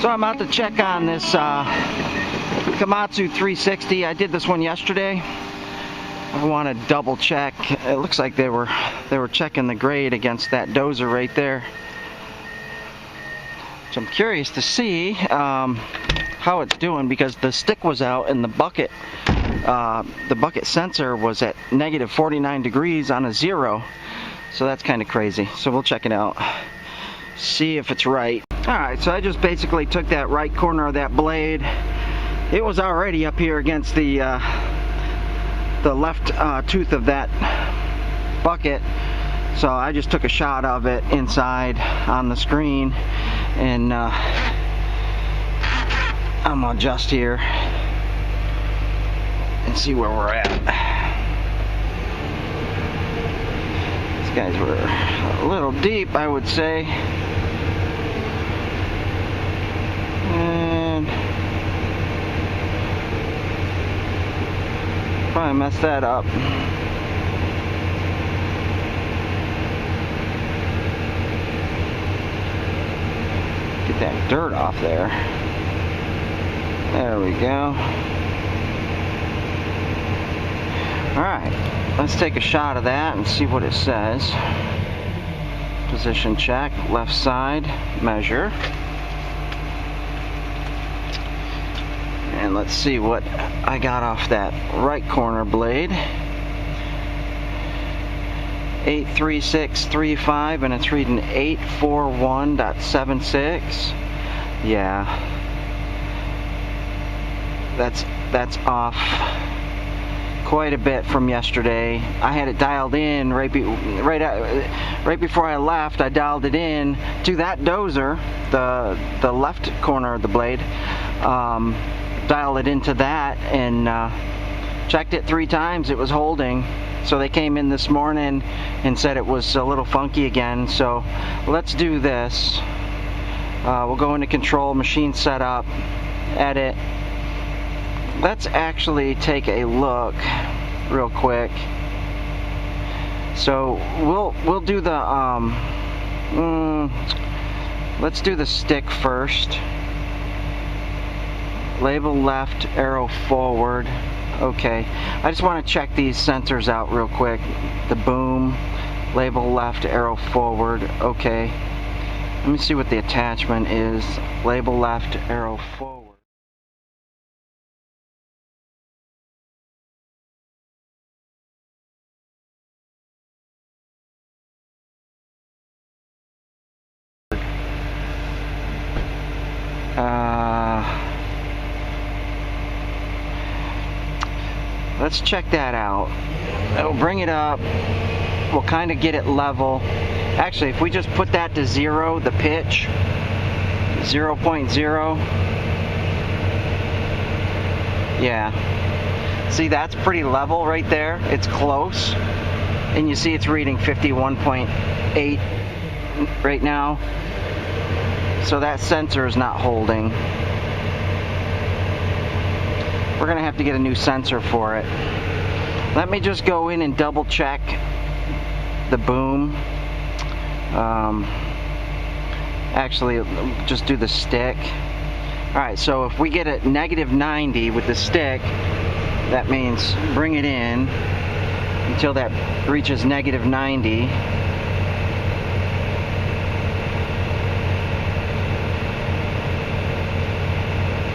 So I'm out to check on this Komatsu 360. I did this one yesterday. I want to double check. It looks like they were checking the grade against that dozer right there. So I'm curious to see how it's doing, because the stick was out and the bucket sensor was at negative 49 degrees on a 0. So that's kind of crazy. So we'll check it out. See if it's right. Alright, so I just basically took that right corner of that blade. It was already up here against the left tooth of that bucket. So I just took a shot of it inside on the screen, and I'm gonna adjust here and see where we're at. These guys were a little deep, I would say. And probably messed that up. Get that dirt off there. There we go. Alright, let's take a shot of that and see what it says. Position check, left side, measure. And let's see what I got off that right corner blade. 83635, and it's reading 841.76. Yeah, that's off quite a bit from yesterday. I had it dialed in right before I left. I dialed it in to that dozer, the left corner of the blade. Dialed it into that and checked it 3 times. It was holding. So they came in this morning and said it was a little funky again. So let's do this. We'll go into control, machine setup, edit. Let's actually take a look real quick. So we'll do the let's do the stick first. Label left, arrow forward. Okay, I just want to check these sensors out real quick. The boom, label left, arrow forward. Okay, let me see what the attachment is. Label left, arrow forward. Let's check that out. It'll bring it up. We'll kind of get it level. Actually, if we just put that to 0, the pitch, 0.0. Yeah. See, that's pretty level right there. It's close. And you see it's reading 51.8 right now. So that sensor is not holding. We're gonna have to get a new sensor for it. Let me just go in and double check the boom. Actually, just do the stick. Alright, so if we get it negative 90 with the stick, that means bring it in until that reaches negative 90.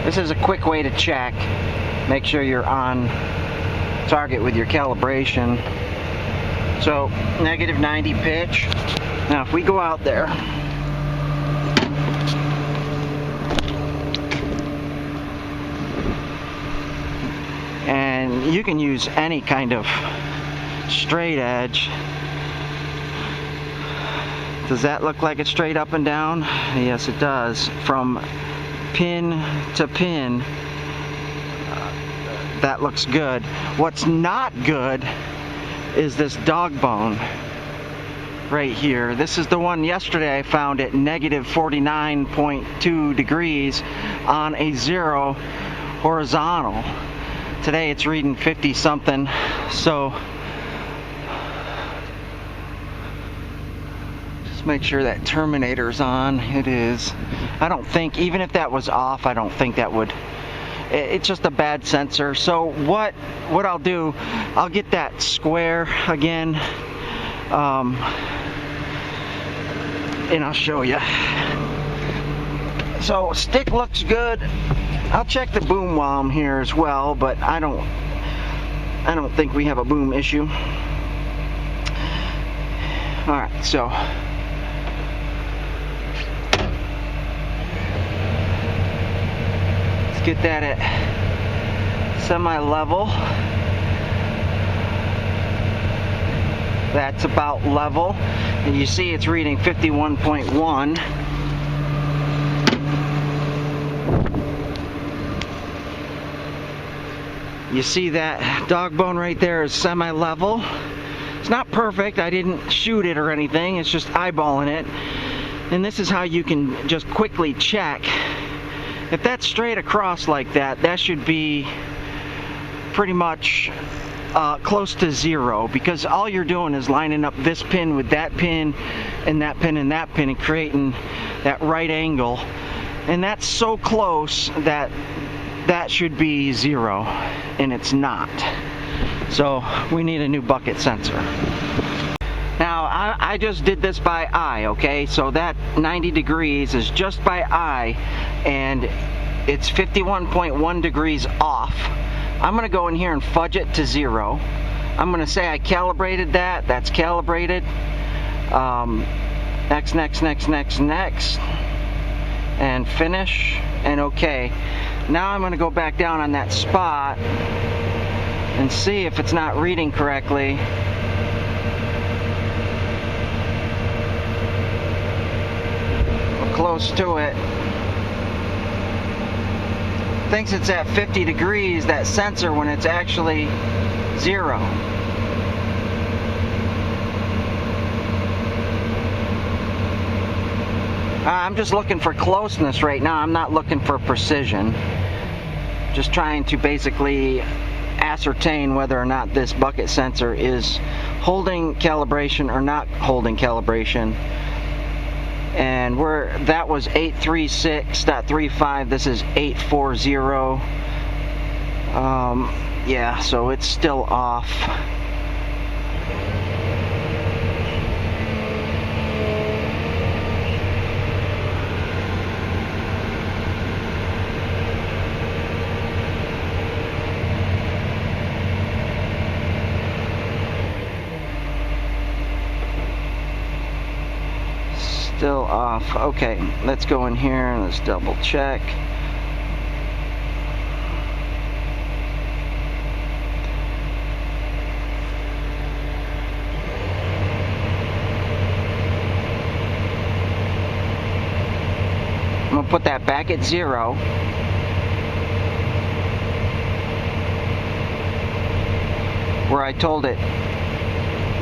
This is a quick way to check. Make sure you're on target with your calibration. So, negative 90 pitch. Now, if we go out there, and you can use any kind of straight edge. Does that look like it's straight up and down? Yes, it does. From pin to pin, that looks good. What's not good is this dog bone right here. This is the one yesterday I found at negative 49.2 degrees on a 0 horizontal. Today it's reading 50 something, so just Make sure that terminator's on. It is. I don't think, even if that was off, I don't think that would. It's just a bad sensor. So what I'll do, I'll get that square again, and I'll show you. So stick looks good. I'll check the boom while I'm here as well, but I don't think we have a boom issue. All right, so let's get that at semi-level. That's about level, and you see it's reading 51.1. You see that dog bone right there is semi-level. It's not perfect, I didn't shoot it or anything, it's just eyeballing it. And this is how you can just quickly check. If that's straight across like that, that should be pretty much close to 0, because all you're doing is lining up this pin with that pin and that pin and that pin and creating that right angle. And that's so close that that should be 0, and it's not. So we need a new bucket sensor. Now I just did this by eye, okay? So that 90 degrees is just by eye, and it's 51.1 degrees off. I'm gonna go in here and fudge it to 0. I'm gonna say I calibrated that. That's calibrated. Next, and finish, and okay. Now I'm gonna go back down on that spot and see if it's not reading correctly. We're close to it. Thinks it's at 50 degrees, that sensor, when it's actually 0. I'm just looking for closeness right now. I'm not looking for precision. Just trying to basically ascertain whether or not this bucket sensor is holding calibration or not holding calibration. And that was 836.35. This is 840. Yeah, so it's still off. Still off. Okay, let's go in here and let's double check. I'm gonna put that back at 0. Where I told it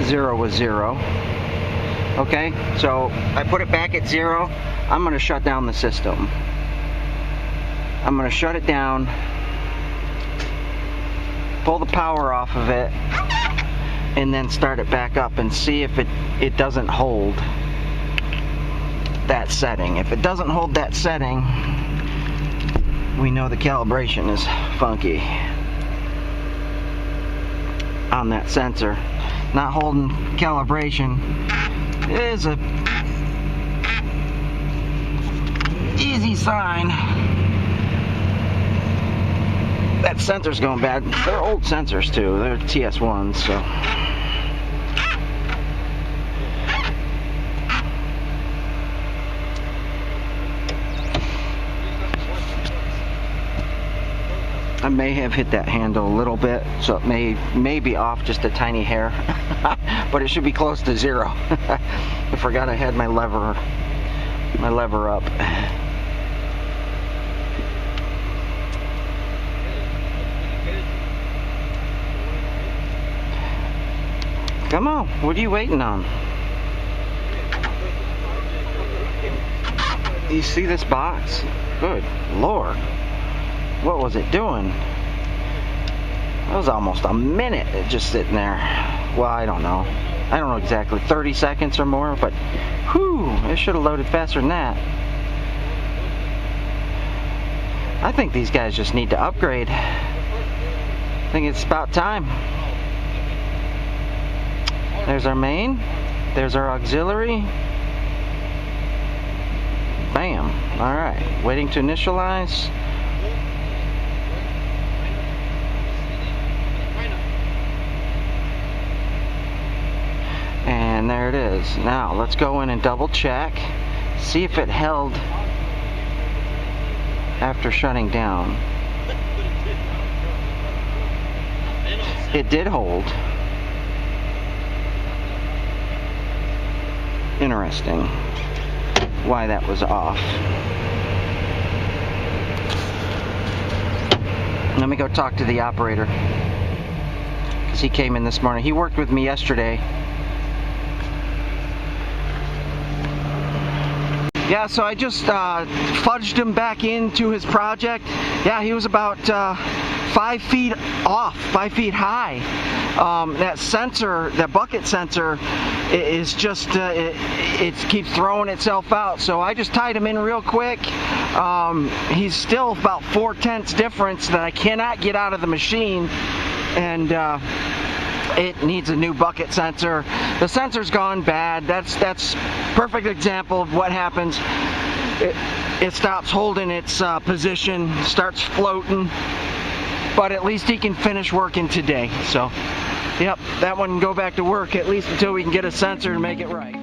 0 was 0. Okay, so I put it back at 0. I'm going to shut down the system. I'm going to shut it down, pull the power off of it, and then start it back up and see if it doesn't hold that setting. If it doesn't hold that setting, we know the calibration is funky on that sensor. Not holding calibration is a easy sign that sensor's going bad. They're old sensors too. They're TS1s, so. I may have hit that handle a little bit, so it may be off just a tiny hair, but it should be close to 0. I forgot I had my lever up. Come on, what are you waiting on? You see this box? Good Lord. What was it doing? That was almost a minute just sitting there. Well, I don't know. I don't know exactly. 30 seconds or more, but Whew, it should have loaded faster than that. I think these guys just need to upgrade. I think it's about time. There's our main. There's our auxiliary. Bam. Alright, waiting to initialize. And there it is. Now let's go in and double check. See if it held after shutting down. It did hold. Interesting why that was off. Let me go talk to the operator, because he came in this morning. He worked with me yesterday. Yeah, so I just fudged him back into his project. Yeah, he was about 5 feet off, 5 feet high. That sensor, that bucket sensor, is just, it keeps throwing itself out. So I just tied him in real quick. He's still about 4/10 difference that I cannot get out of the machine. And it needs a new bucket sensor. The sensor's gone bad. That's perfect example of what happens. It stops holding its position, starts floating, but at least he can finish working today. So, yep, that one can go back to work at least until we can get a sensor and make it right.